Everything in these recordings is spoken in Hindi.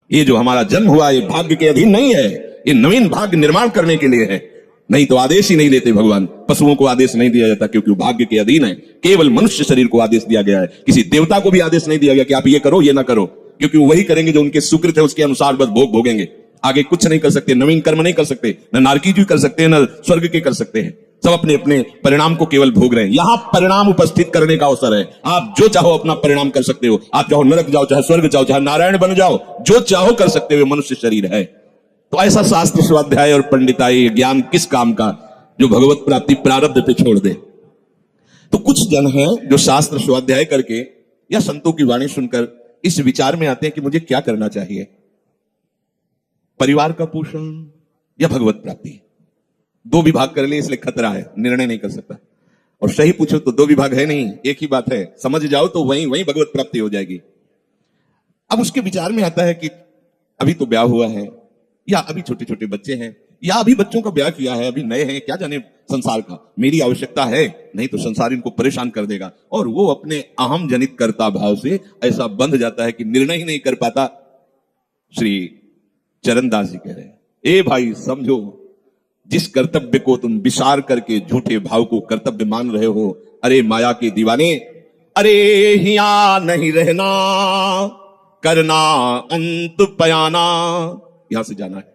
ये जो हमारा जन्म हुआ ये भाग्य के अधीन नहीं है, ये नवीन भाग्य निर्माण करने के लिए है। नहीं तो आदेश ही नहीं देते भगवान। पशुओं को आदेश नहीं दिया जाता क्योंकि वो भाग्य के अधीन है। केवल मनुष्य शरीर को आदेश दिया गया है। किसी देवता को भी आदेश नहीं दिया गया कि आप ये करो ये ना करो, क्योंकि वो वही करेंगे जो उनके सुकृत है, उसके अनुसार बस भोग भोगेंगे। आगे कुछ नहीं कर सकते, नवीन कर्म नहीं कर सकते, न नारकीजी कर सकते हैं न स्वर्ग के कर सकते हैं। सब अपने अपने परिणाम को केवल भोग रहे हैं। यहां परिणाम उपस्थित करने का अवसर है। आप जो चाहो अपना परिणाम कर सकते हो। आप चाहो नरक जाओ, चाहे स्वर्ग जाओ, चाहे नारायण बन जाओ, जो चाहो कर सकते हो। मनुष्य शरीर है तो ऐसा शास्त्र स्वाध्याय और पंडिताई ज्ञान किस काम का जो भगवत प्राप्ति प्रारब्ध पे छोड़ दे। तो कुछ जन हैं जो शास्त्र स्वाध्याय करके या संतों की वाणी सुनकर इस विचार में आते हैं कि मुझे क्या करना चाहिए, परिवार का पोषण या भगवत प्राप्ति। दो विभाग कर लिए इसलिए खतरा है, निर्णय नहीं कर सकता। और सही पूछो तो दो विभाग है नहीं, एक ही बात है। समझ जाओ तो वहीं वहीं भगवत प्राप्ति हो जाएगी। अब उसके विचार में आता है कि अभी तो ब्याह हुआ है, या अभी छोटे छोटे बच्चे हैं, या अभी बच्चों का ब्याह किया है, अभी नए हैं, क्या जाने संसार का, मेरी आवश्यकता है नहीं तो संसार इनको परेशान कर देगा। और वो अपने अहम जनित कर्ता भाव से ऐसा बंध जाता है कि निर्णय ही नहीं कर पाता। श्री चरणदास जी कह रहे हैं, ए भाई समझो, जिस कर्तव्य को तुम विसार करके झूठे भाव को कर्तव्य मान रहे हो, अरे माया के दीवाने, अरे हिया नहीं रहना, करना अंत पयाना। यहां से जाना है,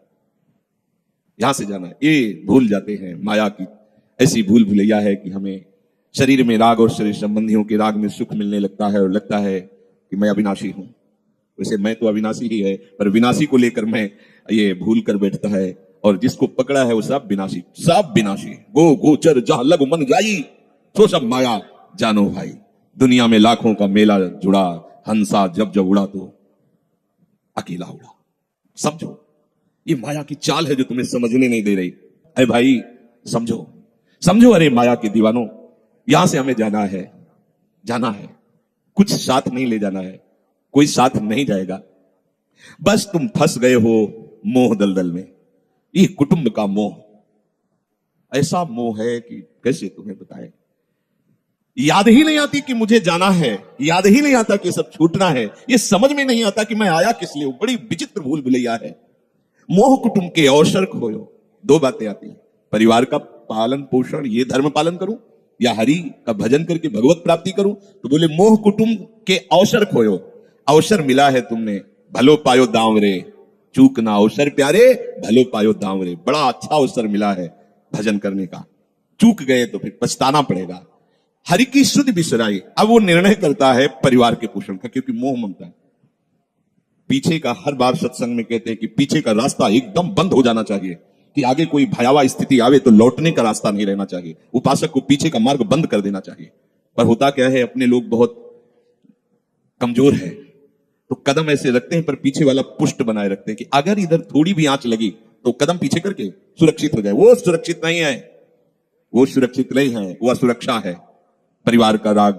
यहां से जाना है। ये भूल जाते हैं। माया की ऐसी भूल भुलैया है कि हमें शरीर में राग और शरीर संबंधियों के राग में सुख मिलने लगता है और लगता है कि मैं अविनाशी हूं। वैसे मैं तो अविनाशी ही है, पर विनाशी को लेकर मैं ये भूल कर बैठता है। और जिसको पकड़ा है वो सब विनाशी, सब विनाशी। गो गोचर जहां लग मन जाई, तो सब माया जानो भाई। दुनिया में लाखों का मेला जुड़ा, हंसा जब जब उड़ा तो अकेला उड़ा। समझो, ये माया की चाल है जो तुम्हें समझने नहीं दे रही। अरे भाई समझो, समझो, अरे माया के दीवानों, यहां से हमें जाना है, जाना है। कुछ साथ नहीं ले जाना है, कोई साथ नहीं जाएगा। बस तुम फंस गए हो मोह दलदल में। ये कुटुंब का मोह ऐसा मोह है कि कैसे तुम्हें बताएं। याद ही नहीं आती कि मुझे जाना है, याद ही नहीं आता कि सब छूटना है। ये समझ में नहीं आता कि मैं आया किस लिए। बड़ी विचित्र भूल भुलैया है। मोह कुटुंब के अवसर खोयो। दो बातें आती हैं, परिवार का पालन पोषण, ये धर्म पालन करूं, या हरि का भजन करके भगवत प्राप्ति करूं। तो बोले मोह कुटुंब के अवसर खोयो। अवसर मिला है तुमने, भलो पायो दांव रे, चूक ना अवसर प्यारे, भलो पायो दांव रे। बड़ा अच्छा अवसर मिला है भजन करने का, चूक गए तो फिर पछताना पड़ेगा। हरि की शुद्ध बिसराई। अब वो निर्णय करता है परिवार के पोषण का, क्योंकि मोह ममता है। पीछे का हर बार सत्संग में कहते हैं कि पीछे का रास्ता एकदम बंद हो जाना चाहिए, कि आगे कोई भयावह स्थिति आवे तो लौटने का रास्ता नहीं रहना चाहिए। उपासक को पीछे का मार्ग बंद कर देना चाहिए। पर होता क्या है, अपने लोग बहुत कमजोर है तो कदम ऐसे रखते हैं, पर पीछे वाला पुष्ट बनाए रखते हैं कि अगर इधर थोड़ी भी आंच लगी तो कदम पीछे करके सुरक्षित हो जाए। वो सुरक्षित नहीं है, वो सुरक्षित नहीं है, वो असुरक्षा है। परिवार का राग,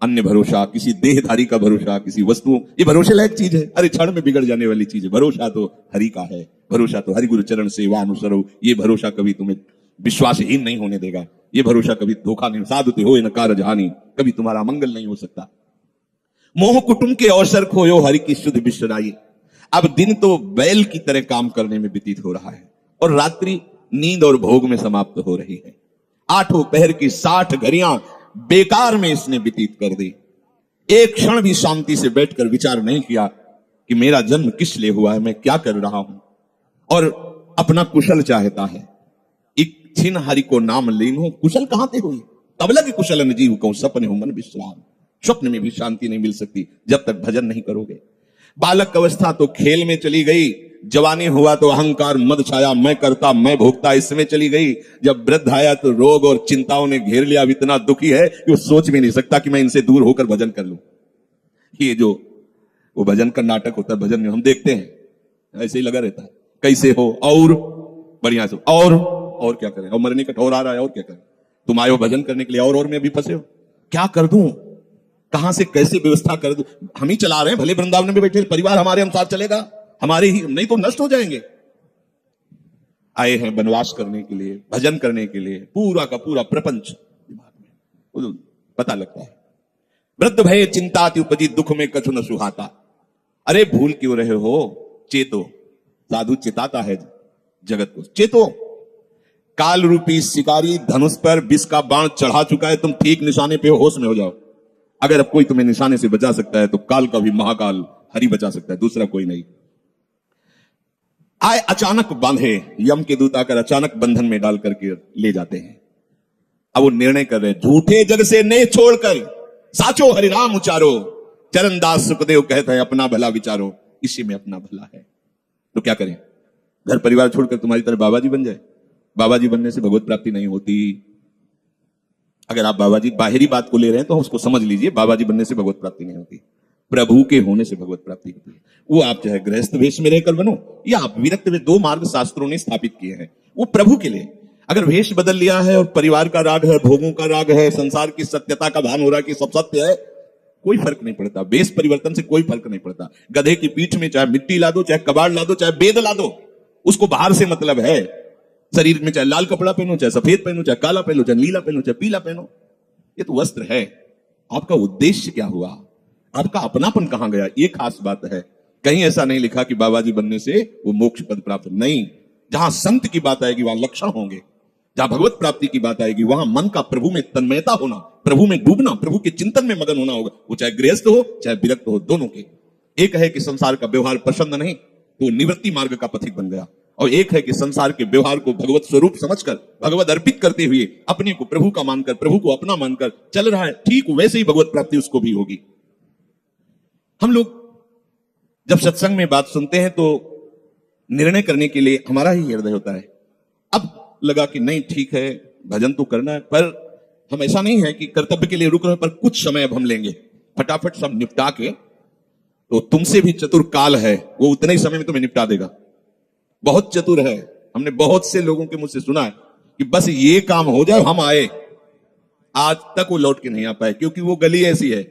अन्य भरोसा, किसी देहधारी का भरोसा, किसी वस्तु, ये भरोसे लायक चीज है। अरे क्षण में बिगड़ जाने वाली चीज है। भरोसा तो हरि का है, भरोसा तो हरि गुरु चरण सेवा अनुसरो। ये भरोसा कभी तुम्हें विश्वासहीन नहीं होने देगा। ये भरोसा कभी धोखा नहीं, साधुते हो न कारज हानि, कभी तुम्हारा मंगल नहीं हो सकता। मोह कुटुंब के अवसर खोयो, हरि की शुद्ध बिसराई। अब दिन तो बैल की तरह काम करने में व्यतीत हो रहा है और रात्रि नींद और भोग में समाप्त हो रही है। आठों पहर की 60 घड़ियां बेकार में इसने व्यतीत कर दी। एक क्षण भी शांति से बैठकर विचार नहीं किया कि मेरा जन्म किस लिए हुआ है, मैं क्या कर रहा हूं। और अपना कुशल चाहता है। एक छिन हरि को नाम लीनो, कुशल कहां ते हुई, तब लगे कुशल न जीव कहूं, सपने हो मन विश्राम। स्वप्न में भी शांति नहीं मिल सकती जब तक भजन नहीं करोगे। बालक अवस्था तो खेल में चली गई, जवानी हुआ तो अहंकार मद छाया, मैं करता मैं भोगता इसमें चली गई। जब वृद्ध आया तो रोग और चिंताओं ने घेर लिया। अब इतना दुखी है कि वो सोच भी नहीं सकता कि मैं इनसे दूर होकर भजन कर लूं। ये जो वो भजन का नाटक होता है, भजन में हम देखते हैं ऐसे ही लगा रहता है, कैसे हो और बढ़िया से और क्या करें, और मरने का ठौर आ रहा है और क्या करें। तुम आयो भजन करने के लिए और में भी फंसे हो। क्या कर दूं, कहां से कैसे व्यवस्था कर दूं। हम ही चला रहे हैं, भले वृंदावन में बैठे, परिवार हमारे अनुसार चलेगा, हमारे ही, नहीं तो नष्ट हो जाएंगे। आए हैं वनवास करने के लिए, भजन करने के लिए। पूरा का पूरा प्रपंच दिमाग में पता लगता है। वृद्ध भय चिंता उपजी, दुख में कछु न सुहाता। अरे भूल क्यों रहे हो, चेतो। साधु चिताता है जगत को। चेतो। काल रूपी शिकारी धनुष पर विष का बाण चढ़ा चुका है, तुम ठीक निशाने पे होश में हो जाओ। अगर अब कोई तुम्हें निशाने से बचा सकता है तो काल का भी महाकाल हरि बचा सकता है, दूसरा कोई नहीं। आए अचानक बांधे, यम के दूत आकर अचानक बंधन में डाल करके ले जाते हैं। अब वो निर्णय कर रहे हैं, झूठे जग से ने छोड़कर साचो हरिनाम उचारो। चरणदास सुखदेव कहते हैं अपना भला विचारो, इसी में अपना भला है। तो क्या करें? घर परिवार छोड़कर तुम्हारी तरह बाबा जी बन जाए? बाबा जी बनने से भगवत प्राप्ति नहीं होती। अगर आप बाबा जी बाहरी बात को ले रहे हैं तो उसको समझ लीजिए, बाबा जी बनने से भगवत प्राप्ति नहीं होती, प्रभु के होने से भगवत प्राप्ति होती है। वो आप चाहे गृहस्थ वेश में रहकर बनो या आप विरक्त वेश, दो मार्ग शास्त्रों ने स्थापित किए हैं, वो प्रभु के लिए। अगर वेश बदल लिया है और परिवार का राग है, भोगों का राग है, संसार की सत्यता का भान हो रहा है कि सब सत्य है, कोई फर्क नहीं पड़ता। वेश परिवर्तन से कोई फर्क नहीं पड़ता। गधे की पीठ में चाहे मिट्टी ला दो, चाहे कबाड़ ला दो, चाहे बेद ला दो, उसको बाहर से मतलब है। शरीर में चाहे लाल कपड़ा पहनो, चाहे सफेद पहनो, चाहे काला पहनो, चाहे नीला पहनो, चाहे पीला पहनो, ये तो वस्त्र है। आपका उद्देश्य क्या हुआ? आपका अपनापन कहां गया? ये खास बात है। कहीं ऐसा नहीं लिखा कि बाबा जी बनने से वो मोक्ष पद प्राप्त, नहीं। जहां संत की बात आएगी वहां लक्षण होंगे। जहां भगवत प्राप्ति की बात आएगी वहां मन का प्रभु में तन्मयता होना, प्रभु में डूबना, प्रभु के चिंतन में मगन होना होगा। वो चाहे गृहस्थ हो चाहे विरक्त हो, दोनों के। एक है कि संसार का व्यवहार पसंद नहीं तो निवृत्ति मार्ग का पथिक बन गया, और एक है कि संसार के व्यवहार को भगवत स्वरूप समझकर, भगवत अर्पित करते हुए अपने को प्रभु का मानकर, प्रभु को अपना मानकर चल रहा है, ठीक वैसे ही भगवत प्राप्ति उसको भी होगी। हम लोग जब सत्संग में बात सुनते हैं तो निर्णय करने के लिए हमारा ही हृदय होता है। अब लगा कि नहीं ठीक है, भजन तो करना है, पर हम ऐसा नहीं है कि कर्तव्य के लिए रुक रहे, पर कुछ समय अब हम लेंगे, फटाफट सब निपटा के। तो तुमसे भी चतुर काल है, वो उतने ही समय में तुम्हें निपटा देगा। बहुत चतुर है। हमने बहुत से लोगों के मुंह से सुना है कि बस ये काम हो जाए हम आए, आज तक वो लौट के नहीं आ पाए, क्योंकि वो गली ऐसी है।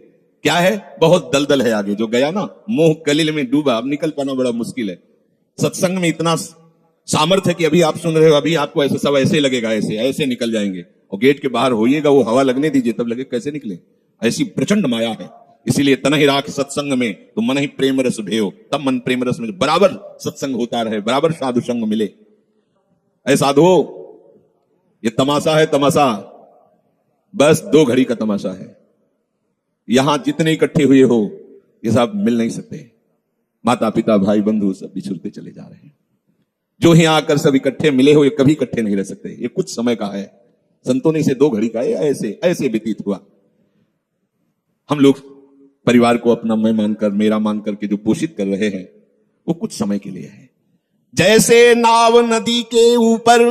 क्या है? बहुत दलदल है आगे। जो गया ना मोह कलिल में डूबा, अब निकल पाना बड़ा मुश्किल है। सत्संग में इतना सामर्थ्य है कि अभी आप सुन रहे हो, अभी आपको ऐसे सब ऐसे लगेगा, ऐसे ऐसे निकल जाएंगे, और गेट के बाहर होइएगा, वो हवा लगने दीजिए, तब लगे कैसे निकले। ऐसी प्रचंड माया है। इसीलिए तन ही राख सत्संग में तो मन ही प्रेम रस भेयो, तब मन प्रेम रस में बराबर सत्संग होता रहे, बराबर साधु संग मिले। ऐ साधु, ये तमाशा है, तमाशा बस 2 घड़ी का तमाशा है। यहां जितने इकट्ठे हुए हो ये सब मिल नहीं सकते। माता पिता भाई बंधु सब बिछुड़ते चले जा रहे हैं। जो ही आकर सब इकट्ठे मिले हो ये कभी इकट्ठे नहीं रह सकते। ये कुछ समय का है। संतों ने से 2 घड़ी का है, ऐसे ऐसे व्यतीत हुआ। हम लोग परिवार को अपना मैं मानकर, मेरा मानकर के जो पोषित कर रहे हैं वो कुछ समय के लिए है। जैसे नाव नदी के ऊपर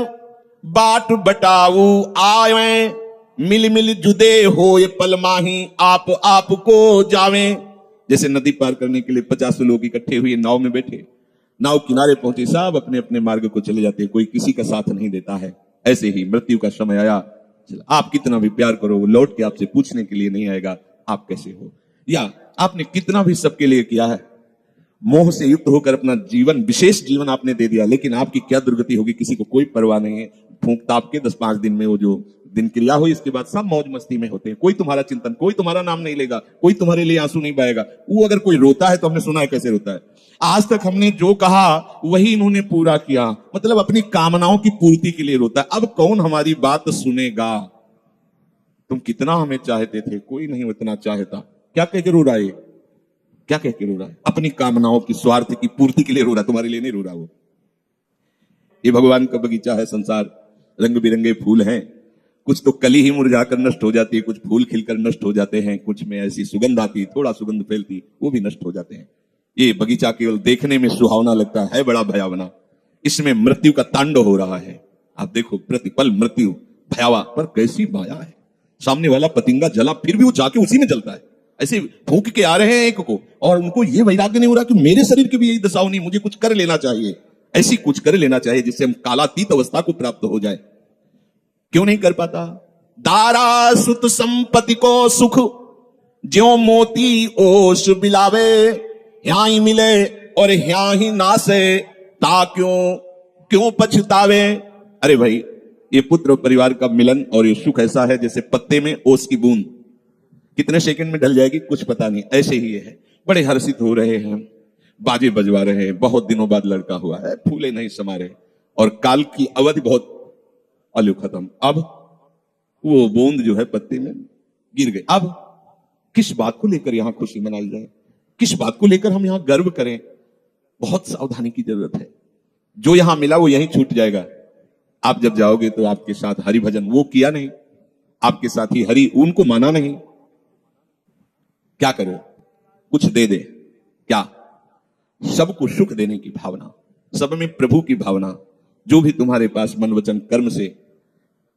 बाट बटाऊ आवे, मिल मिल जुदे हो ये पल माही आप को जावे। जैसे नदी पार करने के लिए 50 लोग इकट्ठे हुए नाव में बैठे, नाव किनारे पहुंचे, सब अपने अपने मार्ग को चले जाते हैं, कोई किसी का साथ नहीं देता है। ऐसे ही मृत्यु का समय आया, आप कितना भी प्यार करो वो लौट के आपसे पूछने के लिए नहीं आएगा आप कैसे हो, या आपने कितना भी सबके लिए किया है, मोह से युक्त होकर अपना जीवन, विशेष जीवन आपने दे दिया, लेकिन आपकी क्या दुर्गति होगी किसी को कोई परवाह नहीं है। फूंक ताप के 10-5 दिन में वो जो दिन क्रिया हुई, इसके बाद सब मौज मस्ती में होते हैं। कोई तुम्हारा चिंतन, कोई तुम्हारा नाम नहीं लेगा, कोई तुम्हारे लिए आंसू नहीं बहेगा। वो अगर कोई रोता है तो हमने सुना है कैसे रोता है। आज तक हमने जो कहा वही इन्होंने पूरा किया, मतलब अपनी कामनाओं की पूर्ति के लिए रोता है। अब कौन हमारी बात सुनेगा? तुम कितना हमें चाहते थे, कोई नहीं उतना चाहता। क्या कह के रो रहा है? क्या कह के रो रहा है? अपनी कामनाओं की, स्वार्थ की पूर्ति के लिए रो रहा, तुम्हारे लिए नहीं रो रहा। वो ये भगवान का बगीचा है संसार, रंग बिरंगे फूल हैं। कुछ तो कली ही मुरझाकर नष्ट हो जाती है, कुछ फूल खिलकर नष्ट हो जाते हैं, कुछ में ऐसी सुगंध आती, थोड़ा सुगंध फैलती, वो भी नष्ट हो जाते हैं। ये बगीचा केवल देखने में सुहावना लगता है, बड़ा भयावना। इसमें मृत्यु का तांडव हो रहा है। आप देखो प्रतिपल मृत्यु भयावा, पर कैसी माया है। सामने वाला पतिंगा जला फिर भी वो जाके उसी में जलता है। ऐसे फूंक के आ रहे हैं एक को, और उनको ये वैराग्य नहीं हो रहा कि मेरे शरीर की भी यही दशा होनी, मुझे कुछ कर लेना चाहिए। ऐसी कुछ कर लेना चाहिए जिससे हम कालातीत अवस्था को प्राप्त हो जाए। क्यों नहीं कर पाता? दारा सुत संपत्ति को सुख ज्यों मोती ओस बिलावे, यहाँ ही मिले और यहाँ ही नासे, ता क्यों पछतावे। अरे भाई, ये पुत्र परिवार का मिलन और ये सुख ऐसा है जैसे पत्ते में ओस की बूंद, कितने सेकंड में ढल जाएगी कुछ पता नहीं। ऐसे ही है, बड़े हर्षित हो रहे हैं, बाजे बजवा रहे हैं, बहुत दिनों बाद लड़का हुआ है, फूले नहीं समा रहे, और काल की अवधि बहुत, अलू खत्म। अब वो बूंद जो है पत्ते में गिर गई। अब किस बात को लेकर यहां खुशी मनाई जाए, किस बात को लेकर हम यहां गर्व करें? बहुत सावधानी की जरूरत है। जो यहां मिला वो यहीं छूट जाएगा। आप जब जाओगे तो आपके साथ हरि भजन वो किया नहीं, आपके साथ ही हरि उनको माना नहीं, क्या करो? कुछ दे दे क्या? सबको सुख देने की भावना, सब में प्रभु की भावना, जो भी तुम्हारे पास मन वचन कर्म से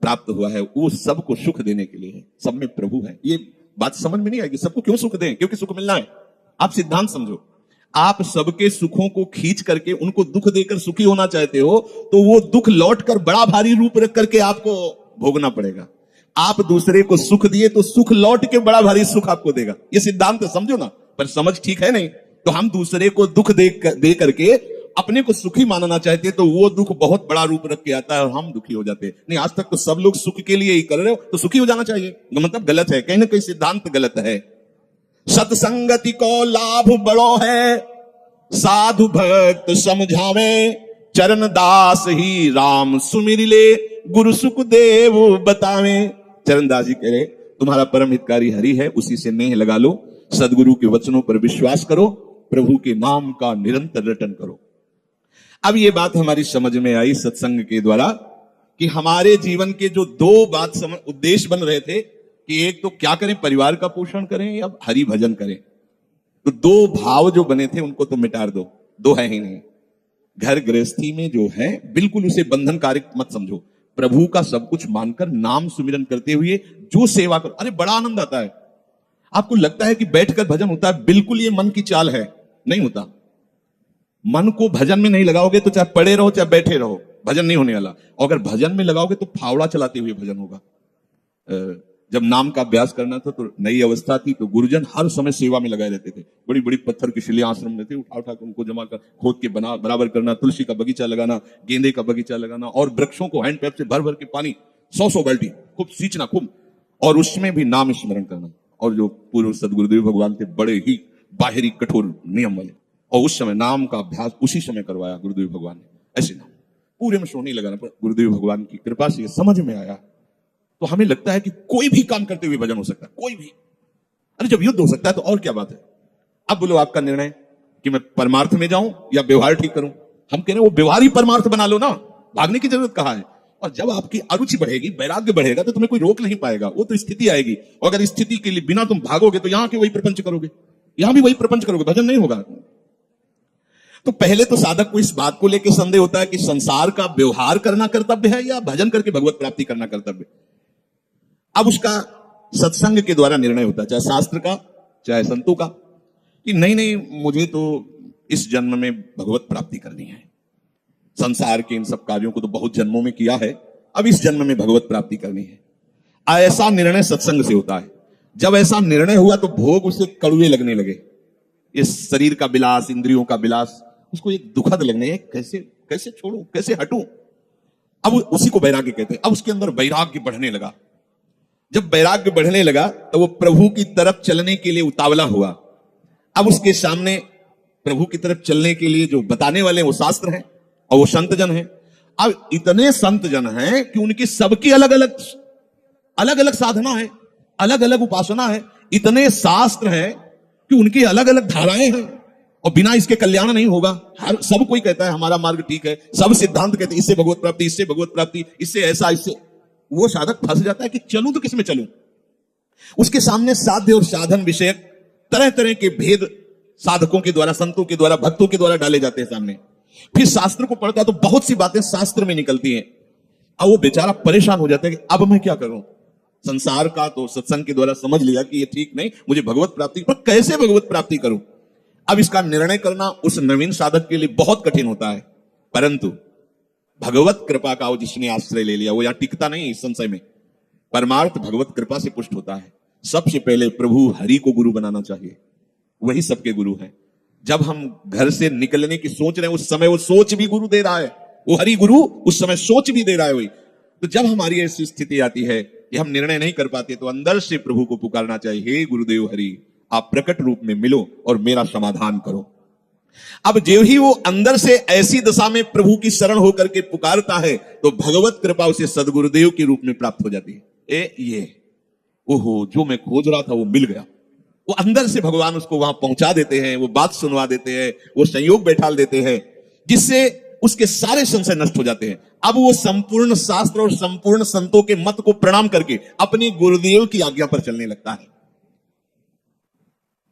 प्राप्त हुआ है वो सबको सुख देने के लिए है, सब में प्रभु है। ये बात समझ में नहीं आएगी, सबको क्यों सुख दें? क्योंकि सुख मिलना है। आप सिद्धांत समझो, आप सबके सुखों को खींच करके उनको दुख देकर सुखी होना चाहते हो तो वो दुख लौट कर बड़ा भारी रूप रख करके आपको भोगना पड़ेगा। आप दूसरे को सुख दिए तो सुख लौट के बड़ा भारी सुख आपको देगा। ये सिद्धांत समझो ना, पर समझ ठीक है नहीं। तो हम दूसरे को दुख दे करके अपने को सुखी मानना चाहते हैं तो वो दुख बहुत बड़ा रूप रख के आता है और हम दुखी हो जाते हैं। नहीं, आज तक तो सब लोग सुख के लिए ही कर रहे हो तो सुखी हो जाना चाहिए, मतलब गलत है, कहीं ना कहीं सिद्धांत गलत है। सत्संगति को लाभ बड़ो है, साधु भक्त समझावे, चरण दास ही राम सुमिर ले, गुरु सुख देव बतावे। चरणदास जी कह रहे तुम्हारा परम हितकारी हरि है, उसी से नेह लगा लो, सदगुरु के वचनों पर विश्वास करो, प्रभु के नाम का निरंतर रटन करो। अब ये बात हमारी समझ में आई सत्संग के द्वारा कि हमारे जीवन के जो दो उद्देश्य बन रहे थे कि एक तो क्या करें, परिवार का पोषण करें या हरि भजन करें, तो दो भाव जो बने थे उनको तो मिटा दो, दो है ही नहीं। घर गृहस्थी में जो है बिल्कुल उसे बंधनकारी मत समझो, प्रभु का सब कुछ मानकर नाम सुमिरन करते हुए जो सेवा करो, अरे बड़ा आनंद आता है। आपको लगता है कि बैठकर भजन होता है, बिल्कुल ये मन की चाल है, नहीं होता। मन को भजन में नहीं लगाओगे तो चाहे पड़े रहो चाहे बैठे रहो, भजन नहीं होने वाला। और अगर भजन में लगाओगे तो फावड़ा चलाते हुए भजन होगा। जब नाम का अभ्यास करना था तो नई अवस्था थी तो गुरुजन हर समय सेवा में लगाए रहते थे। बड़ी बड़ी पत्थर की शिलाएं आश्रम में थे, उठा उठा कर उनको जमा कर खोद के बना बराबर करना, तुलसी का बगीचा लगाना, गेंदे का बगीचा लगाना, और वृक्षों को हैंड पैप से भर भर के पानी 100 बाल्टी खूब सींचना खूब, और उसमें भी नाम स्मरण करना। और जो पूर्व सदगुरुदेव भगवान थे बड़े ही बाहरी कठोर नियम वाले, और उस समय नाम का अभ्यास उसी समय करवाया गुरुदेव भगवान ने। ऐसे नाम पूरे में सोने लगाना पर गुरुदेव भगवान की कृपा से समझ में आया। तो हमें लगता है कि कोई भी काम करते हुए भजन हो सकता है, कोई भी। अरे जब युद्ध हो सकता है तो और क्या बात है। अब बोलो आपका निर्णय कि मैं परमार्थ में जाऊं या व्यवहार ठीक करूं। हम कह रहे हैं वो व्यवहार ही परमार्थ बना लो ना, भागने की जरूरत कहां है। और जब आपकी अरुचि बढ़ेगी, वैराग्य बढ़ेगा, तो तुम्हें कोई रोक नहीं पाएगा, वो तो स्थिति आएगी। और अगर स्थिति के लिए बिना तुम भागोगे तो यहां के वही प्रपंच करोगे, यहां भी वही प्रपंच करोगे, भजन नहीं होगा। तो पहले तो साधक को इस बात को लेकर संदेह होता है कि संसार का व्यवहार करना कर्तव्य है या भजन करके भगवत प्राप्ति करना कर्तव्य। अब उसका सत्संग के द्वारा निर्णय होता है, चाहे शास्त्र का चाहे संतों का, कि नहीं नहीं मुझे तो इस जन्म में भगवत प्राप्ति करनी है। संसार के इन सब कार्यों को तो बहुत जन्मों में किया है, अब इस जन्म में भगवत प्राप्ति करनी है। ऐसा निर्णय सत्संग से होता है। जब ऐसा निर्णय हुआ तो भोग उसे कड़वे लगने लगे। इस शरीर का विलास, इंद्रियों का विलास उसको एक दुखद लगने, कैसे कैसे छोड़ूं, कैसे हटूं। अब उसी को वैराग्य कहते हैं। अब उसके अंदर वैराग्य बढ़ने लगा। जब वैराग्य बढ़ने लगा तो वो प्रभु की तरफ चलने के लिए उतावला हुआ। अब उसके सामने प्रभु की तरफ चलने के लिए जो बताने वाले वो शास्त्र हैं और वो संत जन हैं। अब इतने संत जन हैं कि उनकी सबकी अलग अलग साधना है, अलग अलग उपासना है। इतने शास्त्र हैं कि उनकी अलग अलग धाराएं हैं और बिना इसके कल्याण नहीं होगा। हर सब कोई कहता है हमारा मार्ग ठीक है, सब सिद्धांत कहते हैं इससे भगवत प्राप्ति, इससे भगवत प्राप्ति, इससे ऐसा, इससे। वो साधक फंस जाता है कि चलूं तो किसमें चलूं। उसके सामने साध्य और साधन विषयक तरह तरह के भेद साधकों के द्वारा, संतों के द्वारा, भक्तों के द्वारा डाले जाते हैं सामने। फिर शास्त्र को पढ़ता है तो बहुत सी बातें शास्त्र में निकलती हैं। अब वो बेचारा परेशान हो जाता है कि अब मैं क्या करूं। संसार का तो सत्संग के द्वारा समझ लिया कि ये ठीक नहीं, मुझे भगवत प्राप्ति, पर कैसे भगवत प्राप्ति करूं। अब इसका निर्णय करना उस नवीन साधक के लिए बहुत कठिन होता है। परंतु भगवत कृपा का वो जिसने आश्रय ले लिया वो यहां टिकता नहीं इस संशय में। परमार्थ भगवत कृपा से पुष्ट होता है। सबसे पहले प्रभु हरि को गुरु बनाना चाहिए, वही सबके गुरु हैं। जब हम घर से निकलने की सोच रहे हैं उस समय वो सोच भी गुरु दे रहा है, वो हरि गुरु उस समय सोच भी दे रहा है वही। तो जब हमारी ऐसी स्थिति आती है कि हम निर्णय नहीं कर पाते तो अंदर से प्रभु को पुकारना चाहिए, हे गुरुदेव हरि, आप प्रकट रूप में मिलो और मेरा समाधान करो। अब जो ही वो अंदर से ऐसी दशा में प्रभु की शरण होकर के पुकारता है तो भगवत कृपा उसे सदगुरुदेव के रूप में प्राप्त हो जाती है। ये ओहो, जो मैं खोज रहा था वो मिल गया। वो अंदर से भगवान उसको वहां पहुंचा देते हैं, वो बात सुनवा देते हैं, वो संयोग बैठाल देते हैं, जिससे उसके सारे संशय नष्ट हो जाते हैं। अब वो संपूर्ण शास्त्र और संपूर्ण संतों के मत को प्रणाम करके अपने गुरुदेव की आज्ञा पर चलने लगता है।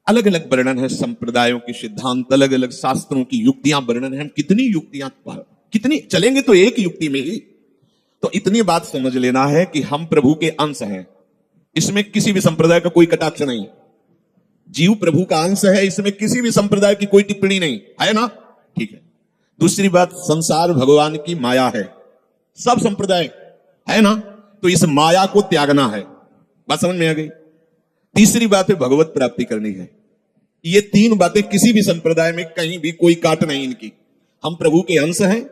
अलग अलग वर्णन है संप्रदायों के सिद्धांत, अलग अलग शास्त्रों की युक्तियां वर्णन है। हम कितनी युक्तियां कितनी चलेंगे तो एक युक्ति में ही। तो इतनी बात समझ लेना है कि हम प्रभु के अंश हैं, इसमें किसी भी संप्रदाय का कोई कटाक्ष नहीं। जीव प्रभु का अंश है, इसमें किसी भी संप्रदाय की कोई टिप्पणी नहीं है ना, ठीक है। दूसरी बात, संसार भगवान की माया है, सब संप्रदाय है ना, तो इस माया को त्यागना है। बात समझ में आ गई। तीसरी बात है भगवत प्राप्ति करनी है। ये तीन बातें किसी भी संप्रदाय में कहीं भी कोई काट नहीं इनकी। हम प्रभु के अंश हैं,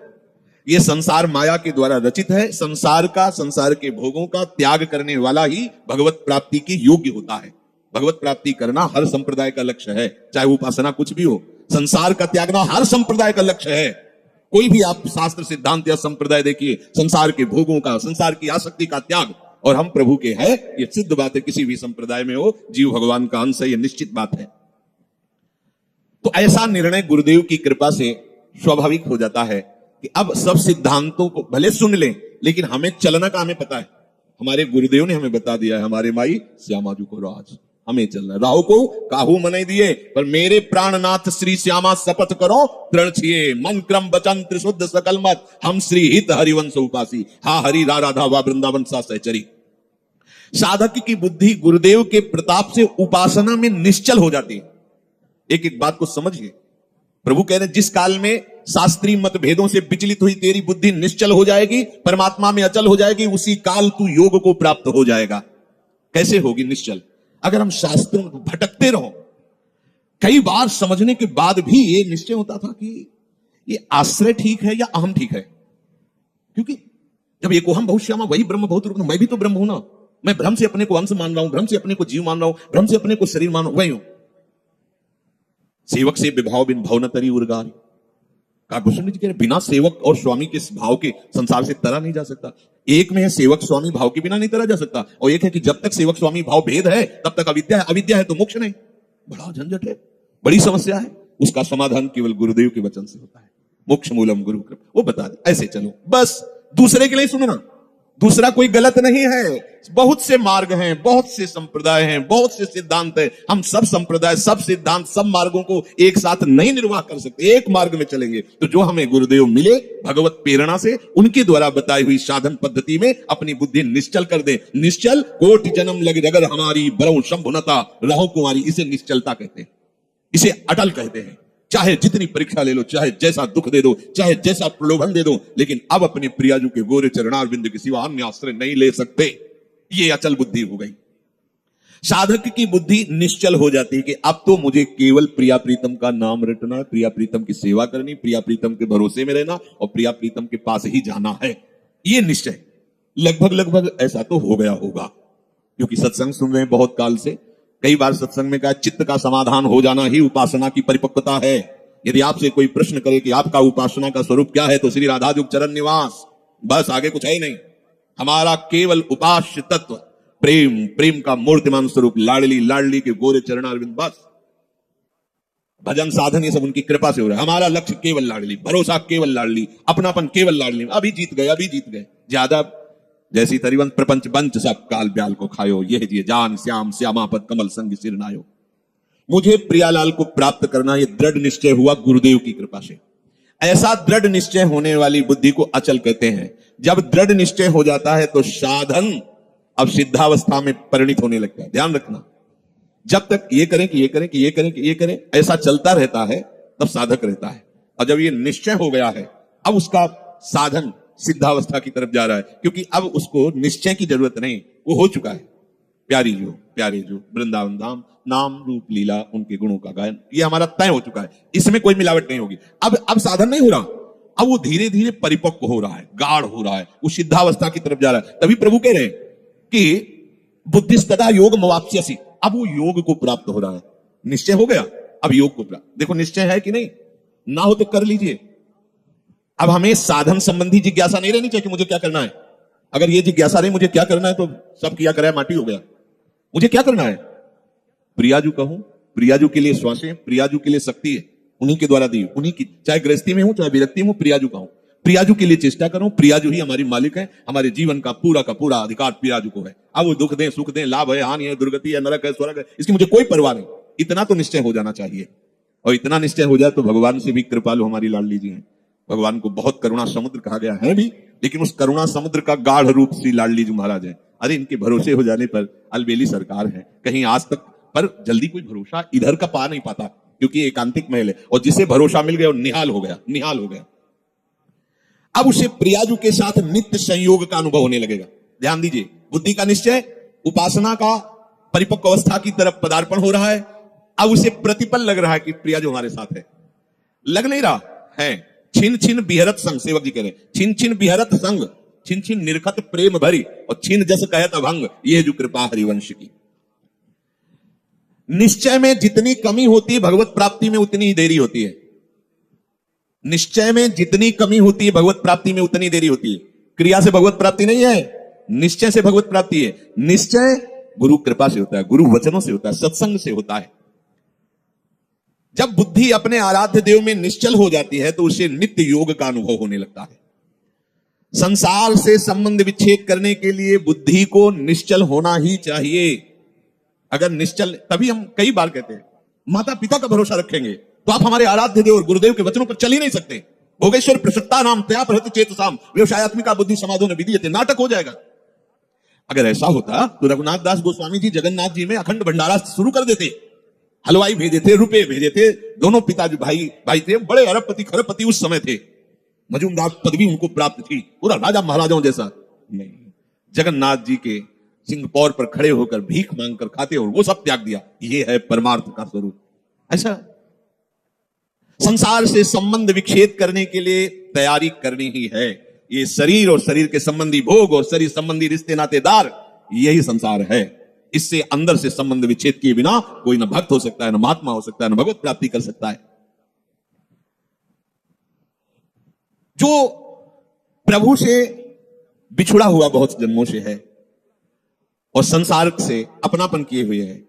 ये संसार माया के द्वारा रचित है, संसार का, संसार के भोगों का त्याग करने वाला ही भगवत प्राप्ति के योग्य होता है। भगवत प्राप्ति करना हर संप्रदाय का लक्ष्य है, चाहे उपासना कुछ भी हो। संसार का त्यागना हर संप्रदाय का लक्ष्य है। कोई भी आप शास्त्र सिद्धांत या संप्रदाय देखिए, संसार के भोगों का, संसार की आसक्ति का त्याग, और हम प्रभु के हैं, ये सिद्ध बात है। किसी भी संप्रदाय में हो, जीव भगवान का अंश है, ये निश्चित बात है। तो ऐसा निर्णय गुरुदेव की कृपा से स्वाभाविक हो जाता है कि अब सब सिद्धांतों को भले सुन लें, लेकिन हमें चलना का हमें पता है। हमारे गुरुदेव ने हमें बता दिया है, हमारे माई श्यामाजू को राज, हमें चलना। राहु को काहू मनाई दिए, पर मेरे प्राणनाथ श्री श्यामा शपथ करो तृण छिए, मन क्रम वचन त्रिशुद्ध सकल मत, हम श्री हित हरिवंश उपासी, हा हरि रा राधा वा वृंदावन सा सहचरी। साधक की बुद्धि गुरुदेव के प्रताप से उपासना में निश्चल हो जाती है। एक एक बात को समझिए। प्रभु कह रहे जिस काल में शास्त्रीय मतभेदों से विचलित हुई तेरी बुद्धि निश्चल हो जाएगी, परमात्मा में अचल हो जाएगी, उसी काल तू योग को प्राप्त हो जाएगा। कैसे होगी निश्चल? अगर हम शास्त्रों में भटकते रहो, कई बार समझने के बाद भी ये निश्चय होता था कि ये आश्रय ठीक है या अहम ठीक है। क्योंकि जब एक हम बहुत श्यामा वही ब्रह्म बहुत रूप, मैं भी तो ब्रह्म हूं ना। मैं भ्रम से अपने को अंश मान रहा हूं, भ्रम से अपने को जीव मान रहा हूं, भ्रम से अपने को शरीर मान रहा हूं, वही हूं। सेवक से विभाव बिन भव न तरी उर्गारी, गोस्वामी जी कह रहे बिना सेवक और स्वामी के भाव के संसार से तरा नहीं जा सकता। एक में है सेवक स्वामी भाव के बिना नहीं तरा जा सकता, और एक है कि जब तक सेवक स्वामी भाव भेद है तब तक अविद्या है, अविद्या है तो मोक्ष नहीं। बड़ा झंझट है, बड़ी समस्या है। उसका समाधान केवल गुरुदेव के वचन से होता है। मोक्ष मूलम गुरु कृपा, वो बता दे, ऐसे चलो बस। दूसरे के लिए सुनना, दूसरा कोई गलत नहीं है। बहुत से मार्ग हैं, बहुत से संप्रदाय हैं, बहुत से सिद्धांत हैं। हम सब संप्रदाय, सब सिद्धांत, सब मार्गों को एक साथ नहीं निर्वाह कर सकते। एक मार्ग में चलेंगे तो जो हमें गुरुदेव मिले भगवत प्रेरणा से, उनके द्वारा बताई हुई साधन पद्धति में अपनी बुद्धि निश्चल कर दे। निश्चल कोटि जन्म लग रगर हमारी बरऊ शंभुनता रहो कुमारी, इसे निश्चलता कहते हैं, इसे अटल कहते हैं। चाहे जितनी परीक्षा ले लो, चाहे जैसा दुख दे दो, चाहे जैसा प्रलोभन दे दो, लेकिन अब अपने प्रियाजू के गोरे चरणारविंद के सिवा अन्य आश्रय नहीं ले सकते। ये अचल बुद्धि हो गई। साधक की बुद्धि निश्चल हो जाती है कि अब तो मुझे केवल प्रिया प्रीतम का नाम रटना है, प्रिया प्रीतम की सेवा करनी, प्रिया प्रीतम के भरोसे में रहना और प्रिया प्रीतम के पास ही जाना है। ये निश्चय लगभग ऐसा तो हो गया होगा, क्योंकि सत्संग सुन रहे हैं बहुत काल से। कई बार सत्संग में कहा चित्त का समाधान हो जाना ही उपासना की परिपक्वता है। यदि आपसे कोई प्रश्न करे कि आपका उपासना का स्वरूप क्या है, तो श्री राधा जुग चरण निवास, बस, आगे कुछ है ही नहीं। हमारा केवल उपास्य तत्व प्रेम, प्रेम का मूर्तिमान स्वरूप लाडली, लाडली के गोरे चरणारविंद, बस। भजन साधन ये सब उनकी कृपा से हो रहा है। हमारा लक्ष्य केवल लाडली, भरोसा केवल लाडली, अपनापन केवल लाडली। अभी जीत गए, अभी जीत गए। ज्यादा जैसी तरीवंत प्रपंच बंच सब काल ब्याल को खायो, यह जिए जान श्याम श्यामापद कमल संग सिर नायो। मुझे प्रियालाल को प्राप्त करना, यह दृढ़ निश्चय हुआ गुरुदेव की कृपा से। ऐसा दृढ़ निश्चय होने वाली बुद्धि को अचल कहते हैं। जब दृढ़ निश्चय हो जाता है तो साधन अब सिद्धावस्था में परिणित होने लगता है। ध्यान रखना, जब तक ये करें कि ये करें कि ये करें कि ये करें, ऐसा चलता रहता है, तब साधक रहता है। और जब ये निश्चय हो गया है, अब उसका साधन सिद्धावस्था की तरफ जा रहा है, क्योंकि अब उसको निश्चय की जरूरत नहीं, वो हो चुका है। प्यारे जो वृंदावन धाम, नाम रूप लीला उनके गुणों का गायन, ये हमारा तय हो चुका है। इसमें कोई मिलावट नहीं होगी। अब साधन नहीं हो रहा, अब वो धीरे धीरे परिपक्व हो रहा है, गाढ़ हो रहा है, वो सिद्धावस्था की तरफ जा रहा है। तभी प्रभु कह रहे हैं कि बुद्धिस्तदा योग मवाप्स्यसि, अब वो योग को प्राप्त हो रहा है। निश्चय हो गया, अब योग को प्राप्त। देखो निश्चय है कि नहीं, ना हो तो कर लीजिए। अब हमें साधन संबंधी जिज्ञासा नहीं रहनी चाहिए कि मुझे क्या करना है। अगर ये जिज्ञासा रही मुझे क्या करना है तो सब किया कराया माटी हो गया। मुझे क्या करना है? प्रियाजू कहूं, प्रियाजू के लिए श्वासें, प्रियाजू के लिए शक्ति है, उन्हीं के द्वारा दी, उन्हीं की, चाहे गृहस्थी में हूं चाहे विरक्ति में हूं, प्रियाजू कहूं, प्रियाजू के लिए चेष्टा करूं। प्रियाजू ही हमारी मालिक है, हमारे जीवन का पूरा अधिकार प्रियाजू को है। अब वो दुख दें सुख दें, लाभ है हानि है, दुर्गति है नरक है स्वर्ग है, इसकी मुझे कोई परवाह नहीं। इतना तो निश्चय हो जाना चाहिए, और इतना निश्चय हो जाए तो भगवान से भी कृपालु हमारी लाडली जी हैं। भगवान को बहुत करुणा समुद्र कहा गया है भी, लेकिन उस करुणा समुद्र का गाढ़ रूप श्री लाडली जी महाराज है। अरे इनके भरोसे हो जाने पर अलबेली सरकार है, कहीं आज तक पर जल्दी कोई भरोसा इधर का पा नहीं पाता, क्योंकि एकांतिक महल है, और जिसे भरोसा मिल गया वो निहाल हो गया, निहाल हो गया। अब उसे प्रियाजू के साथ नित्य संयोग का अनुभव होने लगेगा। ध्यान दीजिए, बुद्धि का निश्चय, उपासना का परिपक्व अवस्था की तरफ पदार्पण हो रहा है। अब उसे प्रतिपल लग रहा है कि प्रियाजू हमारे साथ है। लग नहीं रहा है, छिन छिन बिहरत संग, सेवक जी कह रहे छिन छिन बिहरत संग, छिन छिन निरखत प्रेम भरी, और छिन जस कहत अभंग, यह जो कृपा हरिवंश की। निश्चय में जितनी कमी होती है भगवत प्राप्ति में उतनी ही देरी होती है। निश्चय में जितनी कमी होती है भगवत प्राप्ति में उतनी देरी होती है। क्रिया से भगवत प्राप्ति नहीं है, निश्चय से भगवत प्राप्ति है। निश्चय गुरु कृपा से होता है, गुरु वचनों से होता है, सत्संग से होता है। जब बुद्धि अपने आराध्य देव में निश्चल हो जाती है तो उसे नित्य योग का अनुभव होने लगता है। संसार से संबंध विच्छेद करने के लिए बुद्धि को निश्चल होना ही चाहिए। अगर निश्चल, तभी हम कई बार कहते हैं माता पिता का भरोसा रखेंगे तो आप हमारे आराध्य देव और गुरुदेव के वचनों पर चल ही नहीं सकते। भोगेश्वर प्रसक्ता नाम तया प्रहत चेतसाम व्यवसायत्मिका बुद्धि समाधो न विधीयते, नाटक हो जाएगा। अगर ऐसा होता तो रघुनाथ दास गोस्वामी जी जगन्नाथ जी में अखंड भंडारा शुरू कर देते, हलवाई भेजे थे, रुपए भेजे थे, दोनों पिताजी भाई थे, बड़े अरबपति खरबपति उस समय थे, मजूमदार पदवी उनको प्राप्त थी, पूरा राजा महाराजाओं जैसा। नहीं, जगन्नाथ जी के सिंहपौर पर खड़े होकर भीख मांगकर खाते और वो सब त्याग दिया। ये है परमार्थ का स्वरूप। ऐसा संसार से संबंध विच्छेद करने के लिए तैयारी करनी ही है। ये शरीर और शरीर के संबंधी भोग और शरीर संबंधी रिश्ते नातेदार, यही संसार है। इससे अंदर से संबंध विच्छेद किए बिना कोई न भक्त हो सकता है, न महात्मा हो सकता है, न भगवत प्राप्ति कर सकता है। जो प्रभु से बिछुड़ा हुआ बहुत जन्मों से है और संसार से अपनापन किए हुए है,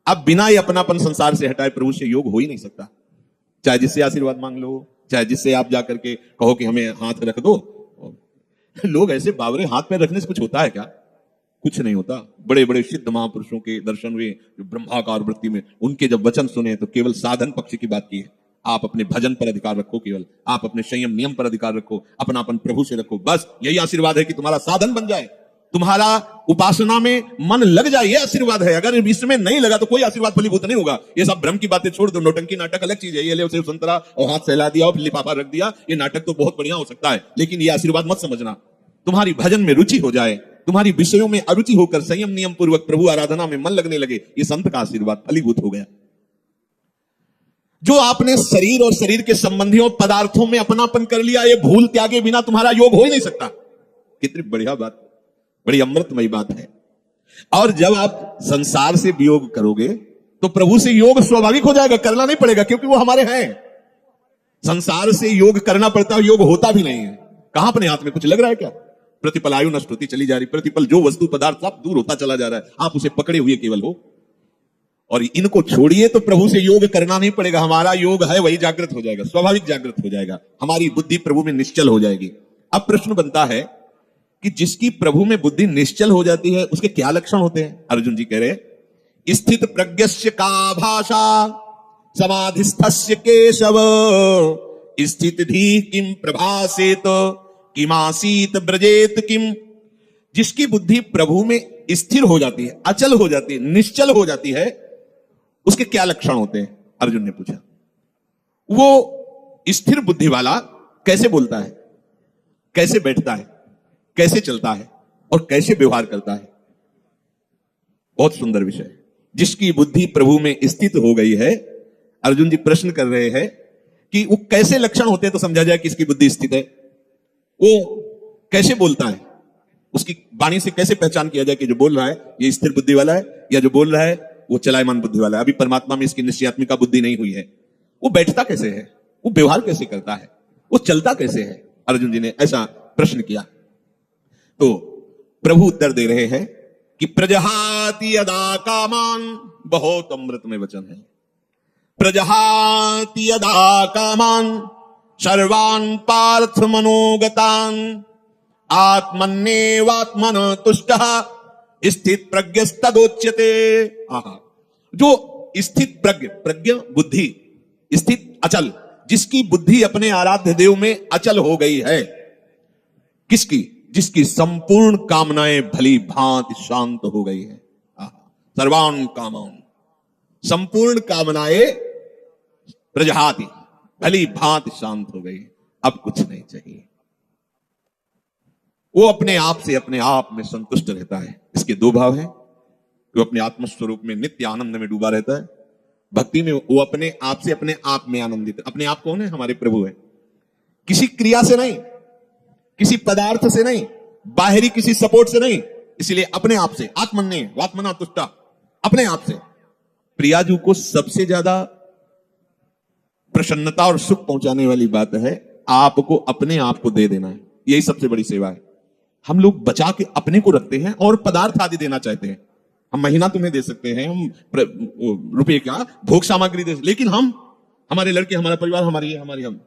अब बिना ये अपनापन संसार से हटाए प्रभु से योग हो ही नहीं सकता। चाहे जिससे आशीर्वाद मांग लो, चाहे जिससे आप जाकर के कहो कि हमें हाथ रख दो। लोग ऐसे बावरे हाथ पैर रखने से कुछ होता है क्या? कुछ नहीं होता। बड़े बड़े सिद्ध महापुरुषों के दर्शन हुए जो ब्रह्माकार वृत्ति में, उनके जब वचन सुने तो केवल साधन पक्ष की बात की है। आप अपने भजन पर अधिकार रखो, केवल आप अपने संयम नियम पर अधिकार रखो, अपनापन प्रभु से रखो, बस यही आशीर्वाद है कि तुम्हारा साधन बन जाए, तुम्हारा उपासना में मन लग जाए, यह आशीर्वाद है। अगर इसमें नहीं लगा तो कोई आशीर्वाद फलीभूत नहीं होगा। ये सब भ्रम की बातें छोड़ दो, नौटंकी नाटक अलग चीज है। ये ले सेव संतरा और हाथ सहला दिया और लिफाफा रख दिया, ये नाटक तो बहुत बढ़िया हो सकता है, लेकिन ये आशीर्वाद मत समझना। तुम्हारी भजन में रुचि हो जाए, तुम्हारी विषयों में अरुचि होकर संयम नियम पूर्वक प्रभु आराधना में मन लगने लगे, ये संत का आशीर्वाद फलीभूत हो गया। जो आपने शरीर और शरीर के संबंधियों पदार्थों में अपनापन कर लिया, ये भूल त्यागे बिना तुम्हारा योग हो ही नहीं सकता। कितनी बढ़िया बात, बड़ी अमृतमयी बात है। और जब आप संसार से वियोग करोगे तो प्रभु से योग स्वाभाविक हो जाएगा, करना नहीं पड़ेगा, क्योंकि वो हमारे हैं। संसार से योग करना पड़ता है, योग होता भी नहीं है। कहां अपने हाथ में कुछ लग रहा है क्या? प्रतिपल आयु नष्ट होती चली जा रही, प्रतिपल जो वस्तु पदार्थ सब दूर होता चला जा रहा है, आप उसे पकड़े हुए केवल हो। और इनको छोड़िए तो प्रभु से योग करना नहीं पड़ेगा, हमारा योग है वही जागृत हो जाएगा, स्वाभाविक जागृत हो जाएगा, हमारी बुद्धि प्रभु में निश्चल हो जाएगी। अब प्रश्न बनता है कि जिसकी प्रभु में बुद्धि निश्चल हो जाती है उसके क्या लक्षण होते हैं? अर्जुन जी कह रहे स्थित प्रज्ञस्य का भाषा समाधिस्थस्य केशव स्थित धी किम प्रभासेत किमासीत ब्रजेत किम। जिसकी बुद्धि प्रभु में स्थिर हो जाती है, अचल हो जाती है, निश्चल हो जाती है, उसके क्या लक्षण होते हैं? अर्जुन ने पूछा। वो स्थिर बुद्धि वाला कैसे बोलता है, कैसे बैठता है, कैसे चलता है और कैसे व्यवहार करता है? बहुत सुंदर विषय। जिसकी बुद्धि प्रभु में स्थित हो गई है, अर्जुन जी प्रश्न कर रहे हैं कि वो कैसे लक्षण होते हैं तो समझा जाए कि इसकी बुद्धि स्थित है। वो कैसे बोलता है, उसकी वाणी से कैसे पहचान किया जाए कि जो बोल रहा है ये स्थिर बुद्धि वाला है, या जो बोल रहा है वो चलायमान बुद्धि वाला है। अभी परमात्मा में इसकी निश्चयात्मिका बुद्धि नहीं हुई है। वो बैठता कैसे है, वो व्यवहार कैसे करता है, वो चलता कैसे है? अर्जुन जी ने ऐसा प्रश्न किया। तो प्रभु उत्तर दे रहे हैं कि प्रजहाति यदा कामान, बहुत अमृत में वचन है, प्रजहाति यदा कामान सर्वान् पार्थ मनोगतान् आत्मन्येवात्मन तुष्टः स्थित प्रज्ञस्तदोच्यते। जो स्थित प्रज्ञ बुद्धि, स्थित अचल, जिसकी बुद्धि अपने आराध्य देव में अचल हो गई है, किसकी? जिसकी संपूर्ण कामनाएं भली भांति शांत हो गई है। सर्वान् कामान, संपूर्ण कामनाएं प्रजहाति, भली भांति शांत हो गई, अब कुछ नहीं चाहिए। वो अपने आप से अपने आप में संतुष्ट रहता है। इसके दो भाव हैं, वो अपने आत्मस्वरूप में नित्य आनंद में डूबा रहता है, भक्ति में वो अपने आप से अपने आप में आनंदित है। अपने आप कौन है? हमारे प्रभु है। किसी क्रिया से नहीं, किसी पदार्थ से नहीं, बाहरी किसी सपोर्ट से नहीं, इसलिए अपने आप से, आत्मन्य वात्मना तुष्टा, अपने आप से। प्रियाजू को सबसे ज्यादा प्रसन्नता और सुख पहुंचाने वाली बात है आपको अपने आप को दे देना है। यही सबसे बड़ी सेवा है। हम लोग बचा के अपने को रखते हैं और पदार्थ आदि देना चाहते हैं। हम महीना तुम्हें दे सकते हैं, हम रुपये क्या भोग सामग्री दे, लेकिन हम, हमारे लड़के, हमारा परिवार, हमारी हम,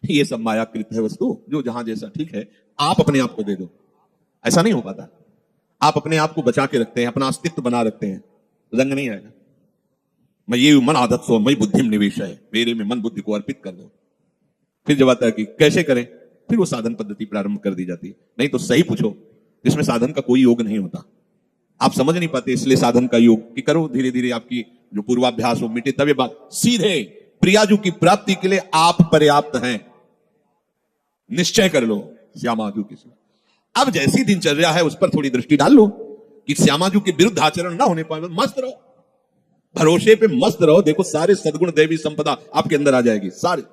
ये सब मायाकृत है वस्तु, जो जहां जैसा ठीक है आप अपने आप को दे दो। ऐसा नहीं हो पाता। आप अपने आप को बचा के रखते हैं, अपना अस्तित्व बना रखते हैं, रंग नहीं आएगा। मैं ये मन आदत सो मई बुद्धिम निवेश है, मेरे में मन बुद्धि को अर्पित कर दो। फिर जब आता है कि कैसे करें, फिर वो साधन पद्धति प्रारंभ कर दी जाती है। नहीं तो सही पूछो, जिसमें साधन का कोई योग नहीं होता। आप समझ नहीं पाते, इसलिए साधन का योग कि करो, धीरे धीरे आपकी जो पूर्वाभ्यास हो मिटे, तब ये बात सीधे प्रियाजू की प्राप्ति के लिए आप पर्याप्त हैं। निश्चय कर लो श्यामाजू की। अब जैसी दिनचर्या है उस पर थोड़ी दृष्टि डाल लो कि श्यामाजू के विरुद्ध आचरण ना होने पाए, मस्त रहो, भरोसे पे मस्त रहो। देखो सारे सद्गुण दैवी संपदा आपके अंदर आ जाएगी। सारे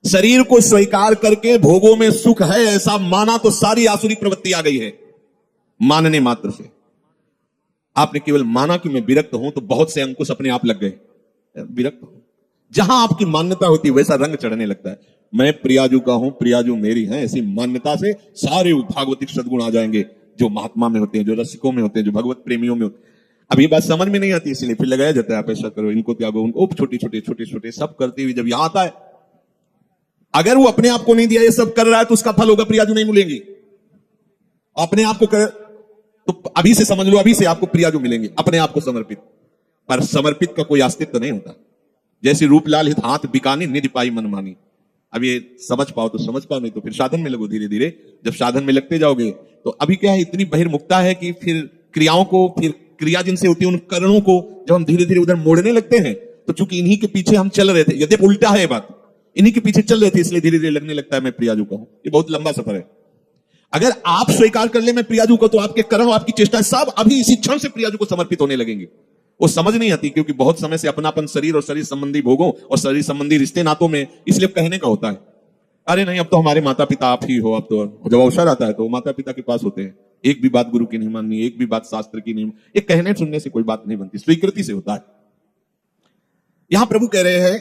शरीर को स्वीकार करके भोगों में सुख है ऐसा माना तो सारी आसुरी प्रवृत्ति आ गई है। मानने मात्र से आपने केवल माना कि मैं विरक्त हूं, तो बहुत से अंकुश अपने आप लग गए। विरक्त हूं, जहां आपकी मान्यता होती है वैसा रंग चढ़ने लगता है। मैं प्रियाजू का हूं, प्रियाजू मेरी है, ऐसी मान्यता से सारे भागवतिक सद्गुण आ जाएंगे, जो महात्मा में होते हैं, जो रसिकों में होते हैं, जो भगवत प्रेमियों में होते हैं। अब ये बात समझ में नहीं आती, इसलिए फिर लगाया जाता है आप ऐसा करो, इनको त्यागो, उनको, छोटे छोटे सब करते हुए जब यहां आता है, अगर वो अपने आप को नहीं दिया, ये सब कर रहा है, तो उसका फल होगा प्रियाजू नहीं मिलेंगी। अपने आप को कर, तो अभी से समझ लो, अभी से आपको प्रियाजू मिलेंगे, अपने आप को समर्पित। पर समर्पित का कोई अस्तित्व नहीं होता। जैसे रूपलाल हित हाथ बिकानी निधि पाई मनमानी। अब ये समझ पाओ तो समझ पाओ, नहीं तो फिर साधन में लगो। धीरे धीरे जब साधन में लगते जाओगे तो अभी क्या है, इतनी बहिर्मुखता है कि फिर क्रियाओं को, फिर क्रिया जिनसे होती है उन करणों को जब हम धीरे धीरे उधर मोड़ने लगते हैं, तो चूंकि इन्हीं के पीछे हम चल रहे थे, यद्यप उल्टा है बात, इन्हीं के पीछे चल रहे थे, इसलिए धीरे धीरे लगने लगता है मैं प्रियाजू का हूं। ये बहुत लंबा सफर है। अगर आप स्वीकार कर ले मैं प्रियाजू का, तो आपके कर्म, आपकी चेष्टा सब अभी इसी क्षण से प्रियाजू को समर्पित होने लगेंगे। वो समझ नहीं आती, क्योंकि बहुत समय से अपनापन शरीर और शरीर संबंधी भोगों और शरीर संबंधी रिश्ते नातों में, इसलिए कहने का होता है अरे नहीं, अब तो हमारे माता पिता आप ही हो। अब तो जब अवसर आता है तो माता पिता के पास होते हैं, एक भी बात गुरु की नहीं माननी, एक भी बात शास्त्र की नहीं। ये कहने सुनने से कोई बात नहीं बनती, स्वीकृति से होता है। यहां प्रभु कह रहे हैं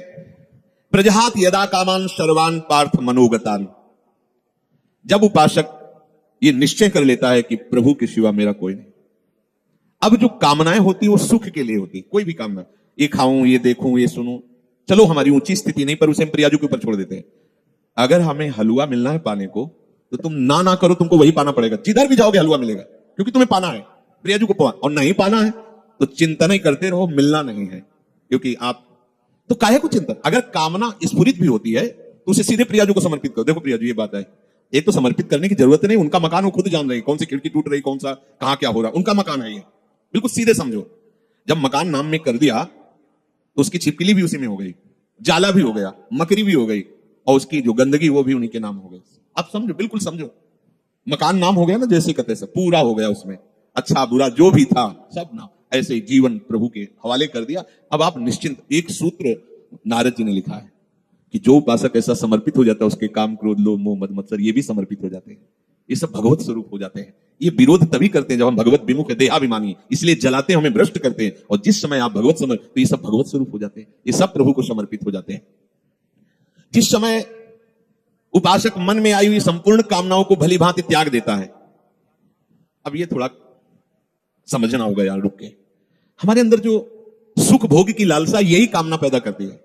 प्रजहात यदा कामान सर्वान पार्थ मनोगतान। जब उपासक ये निश्चय कर लेता है कि प्रभु के सिवा मेरा कोई नहीं। अब जो कामनाएं होती वो सुख के लिए होती, कोई भी कामना, ये खाऊं, ये देखूं, ये सुनूं, चलो हमारी ऊंची स्थिति नहीं, पर उसे हम प्रियाजू के ऊपर छोड़ देते हैं। अगर हमें हलवा मिलना है पाने को, तो तुम ना करो, तुमको वही पाना पड़ेगा। जिधर भी जाओगे हलवा मिलेगा, क्योंकि तुम्हें पाना है प्रियाजू को। और नहीं पाना है तो चिंतन ही करते रहो, मिलना नहीं है, क्योंकि आप तो काहे को चिंतन। अगर कामना स्फुरित भी होती है तो उसे सीधे प्रियाजू को समर्पित करो। देखो प्रियाजू, ये बात है, एक तो समर्पित करने की जरूरत नहीं, उनका मकान वो खुद जान रहे हैं, कौन सी खिड़की टूट रही, कौन सा कहां क्या हो रहा, उनका मकान है ये, बिल्कुल सीधे समझो। जब मकान नाम में कर दिया तो उसकी छिपकली भी उसी में हो गई, जाला भी हो गया, मकरी भी हो गई, और उसकी जो गंदगी वो भी उन्हीं के नाम हो गई। आप समझो, बिल्कुल समझो, मकान नाम हो गया ना, जैसे कहते से पूरा हो गया, उसमें अच्छा बुरा जो भी था सब नाम, ऐसे ही जीवन प्रभु के हवाले कर दिया। अब आप निश्चिंत। एक सूत्र नारद जी ने लिखा है कि जो उपासक ऐसा समर्पित हो जाता है, उसके काम क्रोध लोभ मोह मद मत्सर ये भी समर्पित हो जाते हैं, ये सब भगवत स्वरूप हो जाते हैं। ये विरोध तभी करते हैं जब हम भगवत विमुख है, देहाभिमानी, इसलिए जलाते हैं, हमें भ्रष्ट करते हैं। और जिस समय आप भगवत समझ, तो ये सब भगवत स्वरूप हो जाते हैं, ये सब प्रभु को समर्पित हो जाते हैं। जिस समय उपासक मन में आई हुई संपूर्ण कामनाओं को भली भांति त्याग देता है, अब ये थोड़ा समझना होगा यार रुक के, हमारे अंदर जो सुख भोग की लालसा यही कामना पैदा करती है।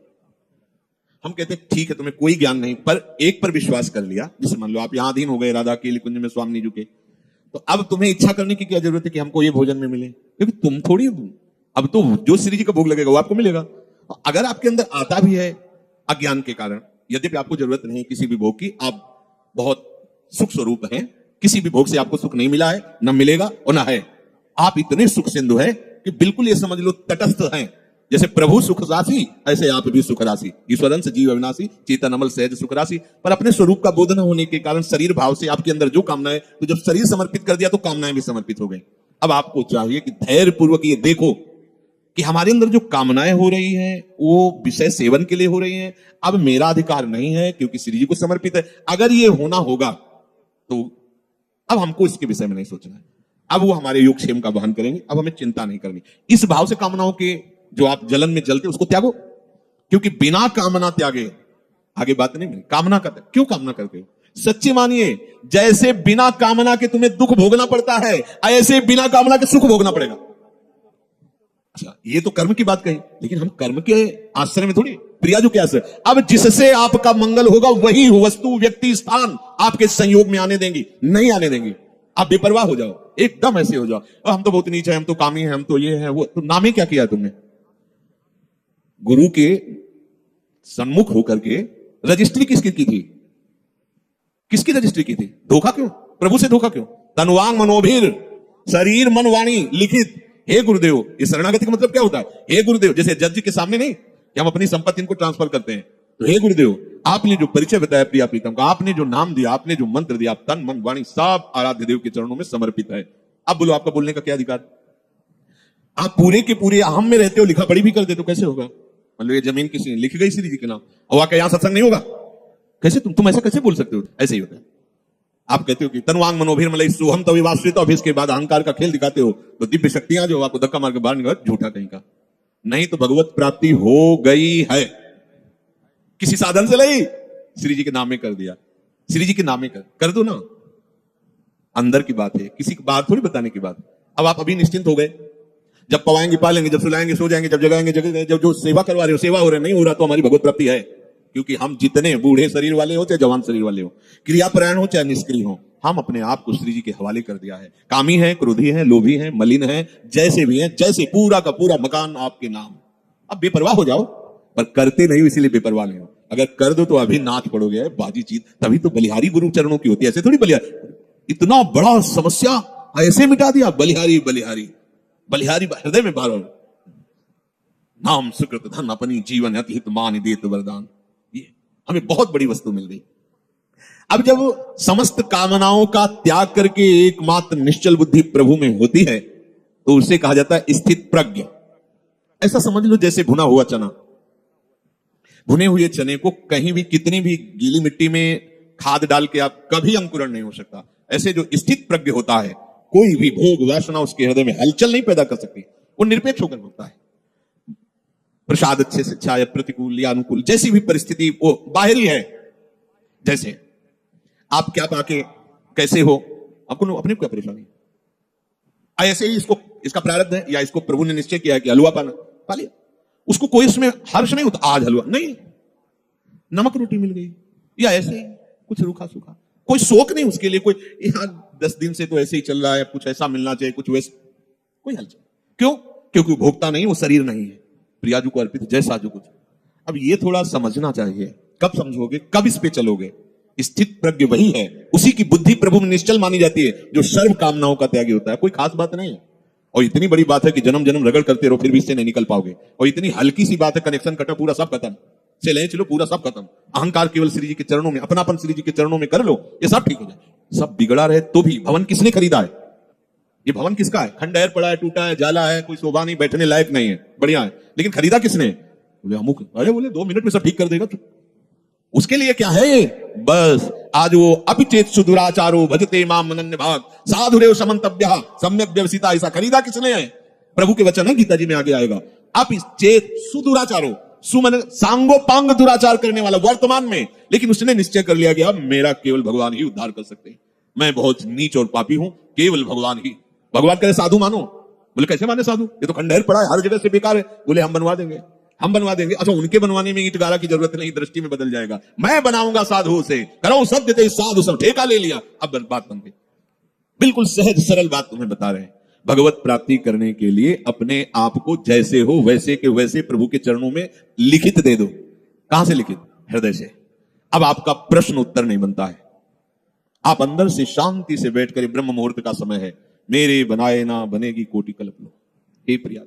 हम कहते हैं ठीक है तुम्हें कोई ज्ञान नहीं, पर एक पर विश्वास कर लिया, जैसे मान लो आप यहां अधीन हो गए राधा के कुंज में स्वामी जी के, तो अब तुम्हें इच्छा करने की क्या जरूरत है कि हमको ये भोजन में मिले, क्योंकि तुम थोड़ी, अब तो जो श्री जी का भोग लगेगा वो आपको मिलेगा। अगर आपके अंदर आता भी है अज्ञान के कारण, यद्यपि आपको जरूरत नहीं किसी भी भोग की, आप बहुत सुख स्वरूप हैं, किसी भी भोग से आपको सुख नहीं मिला है, न मिलेगा और न है, आप इतने सुख सिंधु है कि बिल्कुल ये समझ लो तटस्थ हैं, जैसे प्रभु सुख राशि ऐसे आप भी सुख राशि, ईश्वरन से जीव अविनाशी, चेतन अमल सहज सुख राशि। पर अपने स्वरूप का बोध न होने के कारण शरीर भाव से आपके अंदर जो कामना है, तो जब शरीर समर्पित कर दिया तो कामनाएं भी समर्पित हो गई। अब आपको चाहिए कि धैर्य पूर्वक ये देखो कि हमारे अंदर जो कामनाएं हो रही हैं वो विषय सेवन के लिए हो रही हैं, अब मेरा अधिकार नहीं है क्योंकि श्री जी को समर्पित है। अगर ये होना होगा तो अब हमको इसके विषय में नहीं सोचना है, अब वो हमारे योगक्षेम का वहन करेंगे, अब हमें चिंता नहीं करनी। इस भाव से कामनाओं के जो आप जलन में जलते उसको त्यागो, क्योंकि बिना कामना त्यागे आगे बात नहीं मिली। कामना करते क्यों, कामना करते हो? सच्ची मानिए, जैसे बिना कामना के तुम्हें दुख भोगना पड़ता है, ऐसे बिना कामना के सुख भोगना पड़ेगा। अच्छा, ये तो कर्म की बात कही, लेकिन हम कर्म के आश्रय में थोड़ी, प्रिया जो क्या आश्रय, अब जिससे आपका मंगल होगा वही वस्तु व्यक्ति स्थान आपके संयोग में आने देंगी, नहीं आने देंगी। आप बेपरवाह हो जाओ, एकदम ऐसे हो जाओ, हम तो बहुत नीचे हैं, हम तो कामी हैं, हम तो ये है वो, तो नामे क्या किया तुमने? गुरु के सन्मुख होकर के रजिस्ट्री किसकी की थी? किसकी रजिस्ट्री की थी? धोखा क्यों? प्रभु से धोखा क्यों? तनुवांग मनोभीर, शरीर मन वाणी लिखित, हे गुरुदेव। ये शरणागति का मतलब क्या होता है? हे गुरुदेव, जैसे जज के सामने नहीं कि हम अपनी संपत्ति इनको ट्रांसफर करते हैं, तो हे गुरुदेव आपने जो परिचय बताया प्रिया प्रीतम का, आपने जो नाम दिया, आपने जो मंत्र दिया, आप तन मन वाणी सब आराध्य देव के चरणों में समर्पित है। अब बोलो आपका बोलने का क्या अधिकार? आप पूरे के पूरे अहम में रहते हो, लिखा पढ़ी भी कर देते हो, कैसे होगा? मतलब ये जमीन किसी ने लिख गई श्री जी के नाम, और आके यहां सत्संग नहीं होगा? कैसे तुम ऐसा कैसे बोल सकते हो? ऐसे ही होता है। आप कहते हो कि तनुवांग मनोभीर मलई सोहम तविवाश्रित, और इसके बाद अहंकार का खेल दिखाते हो, तो दिव्य शक्तियां जो आपको धक्का मार के बाहर निकाल, झूठा कहीं का। नहीं तो भगवत प्राप्ति हो गई है, किसी साधन से नहीं, श्री जी के नाम में कर दिया, श्री जी के नाम में कर दो ना। अंदर की बात है, किसी की बात थोड़ी बताने की बात। अब आप अभी निश्चिंत हो गए, जब पवाएंगे पालेंगे, जब सुलाएंगे सो जाएंगे, जब जगाएंगे जगह, जब जो सेवा करवा रहे हो सेवा हो रहे नहीं हो रहा तो हमारी भगवत प्राप्ति है। क्योंकि हम जितने बूढ़े शरीर वाले हो चाहे जवान शरीर वाले हो, क्रियापरायण हो चाहे निष्क्रिय हो, हम अपने आप को श्री जी के हवाले कर दिया है। कामी है, क्रोधी है, लोभी है, मलिन है, जैसे भी है, जैसे पूरा का पूरा मकान आपके नाम। अब बेपरवाह हो जाओ, पर करते नहीं हो इसीलिए बेपरवाह नहीं हो। अगर कर दो तो अभी नाच पड़ोगे बाजी चीज, तभी तो बलिहारी गुरु चरणों की होती है, ऐसे थोड़ी बलिहारी। इतना बड़ा समस्या ऐसे मिटा दिया, बलिहारी बलिहारी बलिहारी हृदय में बार नाम सुकृत धन अपनी जीवन अति हित मान देत वरदान, ये हमें बहुत बड़ी वस्तु मिल गई। अब जब समस्त कामनाओं का त्याग करके एकमात्र निश्चल बुद्धि प्रभु में होती है तो उसे कहा जाता है स्थित प्रज्ञ। ऐसा समझ लो जैसे भुना हुआ चना, भुने हुए चने को कहीं भी कितनी भी गीली मिट्टी में खाद डाल के आप कभी अंकुरण नहीं हो सकता। ऐसे जो स्थित प्रज्ञ होता है, कोई भी भोग वासना उसके हृदय में हलचल नहीं पैदा कर सकती, वो निरपेक्ष होकर होता है। प्रसाद अच्छे से अच्छा या प्रतिकूल या अनुकूल, जैसी भी परिस्थिति वो बाहरी है। जैसे आप क्या पाके कैसे हो, आपको अपने को क्या परेशानी, ऐसे ही इसको इसका प्रारब्ध है या इसको प्रभु ने निश्चय किया है कि हलवा पाना, पा लिया, उसको कोई इसमें हर्ष नहीं होता। आज हलवा नहीं, नमक रोटी मिल गई, या ऐसे ही कुछ रूखा सूखा, कोई शोक नहीं उसके लिए, कोई यहाँ 10 दिन से तो ऐसे ही चल रहा है, कुछ ऐसा मिलना चाहिए, कुछ वैसे, कोई हलचल क्यों? क्योंकि भोगता नहीं, वो शरीर नहीं है, प्रिया जी को अर्पित जैसा जो कुछ। अब ये थोड़ा समझना चाहिए, कब समझोगे, कब इस पे चलोगे। स्थित प्रज्ञ वही है, उसी की बुद्धि प्रभु में निश्चल मानी जाती है, जो सर्व कामनाओं का त्यागी होता है। कोई खास बात नहीं है, और इतनी बड़ी बात है कि जन्म जन्म रगड़ करते रहो फिर भी इससे नहीं निकल पाओगे। और इतनी हल्की सी बात है, कनेक्शन कटा पूरा सब खत्म, से ले चलो पूरा सब खत्म। अहंकार केवल श्री जी के चरणों में, अपनापन श्री जी के चरणों में कर लो, ये सब ठीक हो जाए। सब बिगड़ा रहे तो भी, भवन किसने खरीदा है? ये भवन किसका है? खंडहर पड़ा है, टूटा है, जाला है, कोई शोभा नहीं, बैठने लायक नहीं है, बढ़िया है, लेकिन खरीदा किसने? बोले अमुक। अरे बोले 2 मिनट में सब ठीक कर देगा। उसके लिए क्या है ये? बस आज वो अपिचेत सुदुराचारो भजते माम अनन्य भाग साधुरेव समन्तव्यः सम्यक व्यवसिता, ऐसा खरीदा किसने है? प्रभु के वचन है, गीता जी में आगे आएगा। अपिचेत सुदुराचारो, सुमन सांगोपांग दुराचार करने वाला वर्तमान में, लेकिन उसने निश्चय कर लिया कि अब मेरा केवल भगवान ही उद्धार कर सकते हैं, मैं बहुत नीच और पापी हूं, केवल भगवान ही। भगवान कहे साधु मानो, बोले कैसे माने साधु, ये तो खंडहर पड़ा है, हर जगह से बेकार है। बोले हम बनवा देंगे, हम बनवा देंगे। अच्छा, उनके बनवाने में ईंट गारा की जरूरत नहीं, दृष्टि में बदल जाएगा, मैं बनाऊंगा साधु से, करो सत्य थे साधु, सब ठेका ले लिया, अब बात बन गई। बिल्कुल सहज सरल बात तुम्हें बता रहे हैं। भगवत प्राप्ति करने के लिए अपने आप को जैसे हो वैसे के वैसे प्रभु के चरणों में लिखित दे दो। कहां से लिखित? हृदय से। अब आपका प्रश्न उत्तर नहीं बनता है, आप अंदर से शांति से बैठकर, ब्रह्म मुहूर्त का समय है, मेरे बनाए ना बनेगी कोटि कल्प लो। हे प्रिया,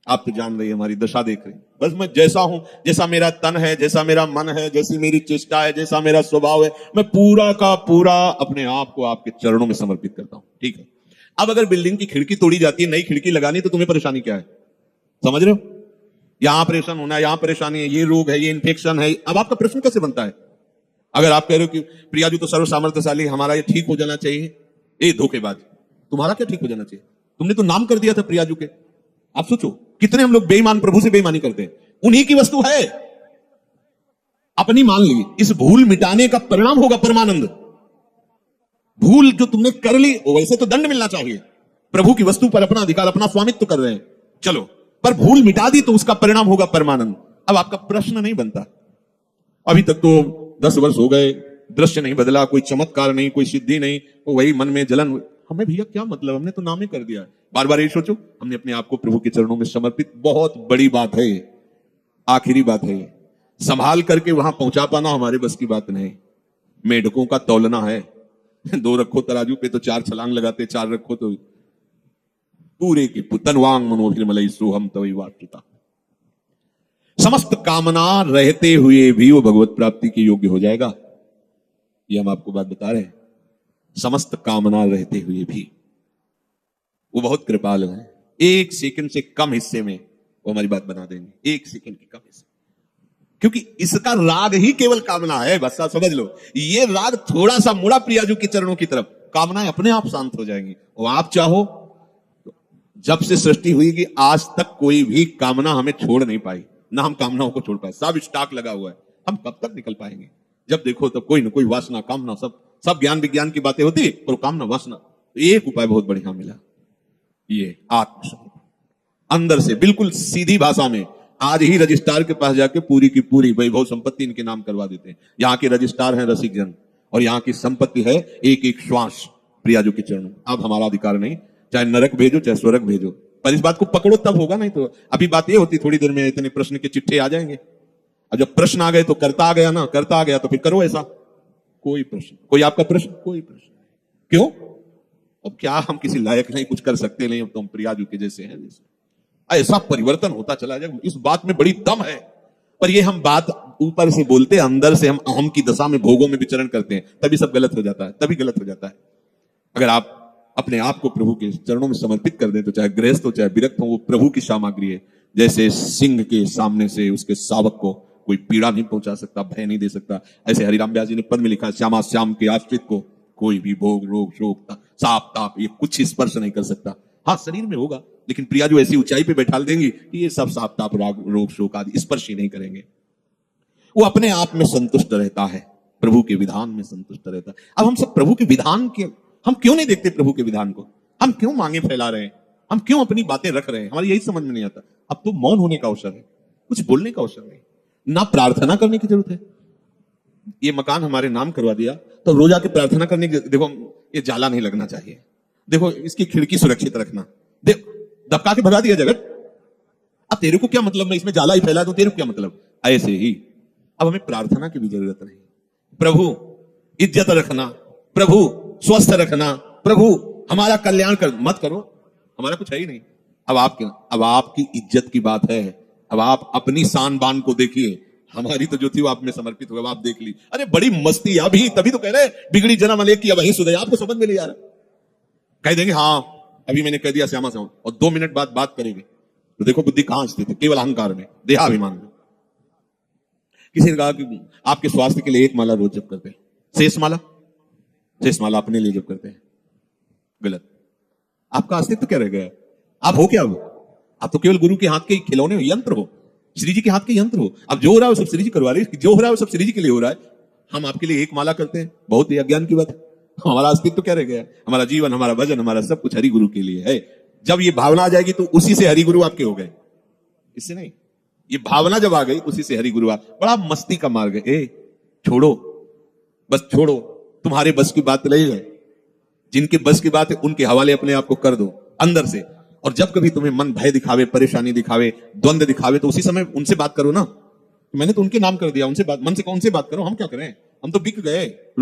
आप तो जान रही है, हमारी दशा देख रही, बस मैं जैसा हूं, जैसा मेरा तन है, जैसा मेरा मन है, जैसी मेरी चेष्टा है, जैसा मेरा स्वभाव है, मैं पूरा का पूरा अपने आप को आपके चरणों में समर्पित करता हूं। ठीक है, अब अगर बिल्डिंग की खिड़की तोड़ी जाती है, नई खिड़की लगानी, तो तुम्हें परेशानी क्या है? समझ रहे हो? यहां ऑपरेशन होना है, यहां परेशानी है, ये रोग है, ये इन्फेक्शन है। अब आपका प्रश्न कैसे बनता है? अगर आप कह रहे हो कि प्रियाजू तो सर्व सामर्थ्यशाली, हमारा ये ठीक हो जाना चाहिए, ये धोखेबाज, तुम्हारा क्या ठीक हो जाना चाहिए? तुमने तो नाम कर दिया था प्रियाजू के। आप सोचो कितने हम लोग बेईमान, प्रभु से बेईमानी करते हैं। उन्हीं की वस्तु है, अपनी मान ली, इस भूल मिटाने का परिणाम होगा परमानंद। भूल जो तुमने कर ली, वैसे तो दंड मिलना चाहिए, प्रभु की वस्तु पर अपना अधिकार, अपना स्वामित्व कर रहे हैं, चलो, पर भूल मिटा दी तो उसका परिणाम होगा परमानंद। अब आपका प्रश्न नहीं बनता, अभी तक तो 10 वर्ष हो गए, दृश्य नहीं बदला, कोई चमत्कार नहीं, कोई सिद्धि नहीं, तो वही मन में जलन। हमें भैया क्या मतलब, हमने तो नाम ही कर दिया। बार बार ये सोचो, हमने अपने आप को प्रभु के चरणों में समर्पित, बहुत बड़ी बात है, आखिरी बात है, संभाल करके वहां पहुंचा पाना हमारे बस की बात नहीं। मेढकों का तौलना है, 2 रखो तराजू पे तो 4 छलांग लगाते, 4 रखो तो पूरे की तनवांग मनोभिर्मलई सोहम तवै वार्तिता। समस्त कामना रहते हुए भी वो भगवत प्राप्ति के योग्य हो जाएगा। ये हम आपको बात बता रहे हैं, समस्त कामना रहते हुए भी वो बहुत कृपालु है। 1 सेकंड से कम हिस्से में वो हमारी बात बना देंगे, 1 सेकंड के कम हिस्से, क्योंकि इसका राग ही केवल कामना है। बस समझ लो, ये राग थोड़ा सा मुड़ा प्रियाजू के चरणों की तरफ, कामनाएं अपने आप शांत हो जाएंगी। और आप चाहो तो, जब से सृष्टि हुई कि आज तक कोई भी कामना हमें छोड़ नहीं पाई, ना हम कामनाओं को छोड़ पाए, सब स्टॉक लगा हुआ है। हम कब तक निकल पाएंगे? जब देखो तब कोई ना कोई वासना, कामना, सब ज्ञान विज्ञान की बातें होती, और कामना वासना। तो एक उपाय बहुत बढ़िया मिला, ये आत्मसमर्पण। अंदर से बिल्कुल सीधी भाषा में आज ही रजिस्ट्रार के पास जाके पूरी की पूरी वैभव संपत्ति इनके नाम करवा देते हैं। यहाँ के रजिस्ट्रार हैं रसिक जन, और यहाँ की संपत्ति है एक एक श्वास प्रियाजू के चरणों। अब हमारा अधिकार नहीं, चाहे नरक भेजो चाहे स्वर्ग भेजो, पर इस बात को पकड़ो तब होगा, नहीं तो अभी बात ये होती थोड़ी देर में इतने प्रश्न के चिट्ठे आ जाएंगे। अब जब प्रश्न आ गए तो करता आ गया ना, करता आ गया तो फिर करो ऐसा। कोई प्रश्न, कोई आपका प्रश्न, कोई प्रश्न क्यों? अब क्या हम किसी लायक नहीं, कुछ कर सकते नहीं, अब तो हम प्रियाजू के जैसे हैं। ऐसा परिवर्तन होता चला जाएगा, इस बात में बड़ी दम है। पर ये हम बात ऊपर से बोलते, अंदर से हम अहम की दशा में, भोगों में विचरण करते हैं, तभी सब गलत हो जाता है, तभी गलत हो जाता है। अगर आप अपने आप को प्रभु के चरणों में समर्पित कर दें, तो चाहे गृहस्थ हो चाहे विरक्त हो, वो प्रभु की सामग्री है। जैसे सिंह के सामने से उसके शावक को कोई पीड़ा नहीं पहुंचा सकता, भय नहीं दे सकता, ऐसे हरिराम व्यास जी ने पद में लिखा, श्यामा श्याम के आश्रित को कोई भी भोग रोग शोक साप ताप ये कुछ स्पर्श नहीं कर सकता। हाँ, शरीर में होगा, लेकिन प्रियाजू ऐसी ऊंचाई पे बैठा देंगी कि ये सब साप ताप रोग शोक आदि स्पर्श ही नहीं करेंगे। वो अपने आप में संतुष्ट रहता है, प्रभु के विधान में संतुष्ट रहता है। अब हम सब प्रभु के विधान के, हम क्यों नहीं देखते प्रभु के विधान को? हम क्यों मांगे फैला रहे हैं? हम क्यों अपनी बातें रख रहे हैं? हमारी यही समझ में नहीं आता। अब तो मौन होने का अवसर है, कुछ बोलने का अवसर नहीं, ना प्रार्थना करने की जरूरत है। ये मकान हमारे नाम करवा दिया तो रोज आके प्रार्थना करने की, देखो ये जाला नहीं लगना चाहिए, देखो इसकी खिड़की सुरक्षित रखना, देखो धक्का के भगा दिया जगत। अब तेरे को क्या मतलब, मैं इसमें जाला ही फैला दूं, तेरे को क्या मतलब? ऐसे ही अब हमें प्रार्थना की भी जरूरत नहीं। प्रभु इज्जत रखना, प्रभु स्वस्थ रखना, प्रभु हमारा कल्याण कर, मत करो, हमारा कुछ है ही नहीं। अब आपकी इज्जत की बात है। अब आप अपनी शान बान को देखिए, हमारी तो जो थी वो आप में समर्पित हो गया, आप देख ली। अरे बड़ी मस्ती, अभी तभी तो कह रहे बिगड़ी जन्म अलेख की अब वही सुधे। आपको समझ में नहीं आ रहा, कह देंगे हाँ अभी मैंने कह दिया श्यामा श्यामा, और 2 मिनट बाद बात करेंगे तो देखो बुद्धि कहां स्थित है, केवल अहंकार में, देहाभिमान में। किसी ने कहा कि आपके स्वास्थ्य के लिए 1 माला रोज जप करते हैं, शेष माला अपने लिए जब करते हैं, गलत। आपका अस्तित्व क्या रह गया? आप हो क्या? आप तो केवल गुरु के हाथ के खिलौने हो, यंत्र हो, श्री जी के हाथ के यंत्र हो। अब जो हो रहा है वो सब श्री जी करवा रहे हैं, जो हो रहा है वो सब श्री जी के लिए हो रहा है। हम आपके लिए एक माला करते हैं, बहुत ही अज्ञान की बात है। हमारा अस्तित्व क्या रह गया? हमारा जीवन, हमारा भजन, हमारा सब कुछ हरि गुरु के लिए है। जब ये भावना आ जाएगी तो उसी से हरि गुरु आपके हो गए, इससे नहीं। ये भावना जब आ गई उसी से हरि गुरु आप। बड़ा मस्ती का मार्ग है। छोड़ो, बस छोड़ो, तुम्हारे बस की बात नहीं है। जिनके बस की बात है उनके हवाले अपने आप को कर दो अंदर से। और जब कभी तुम्हें मन भय दिखावे, परेशानी दिखावे, द्वंद दिखावे, तो उसी समय उनसे बात करो ना। मैंने तो उनके नाम कर दिया, उनसे बात, मन से कौन से बात करो, हम क्या करें? हम तो बिक गए।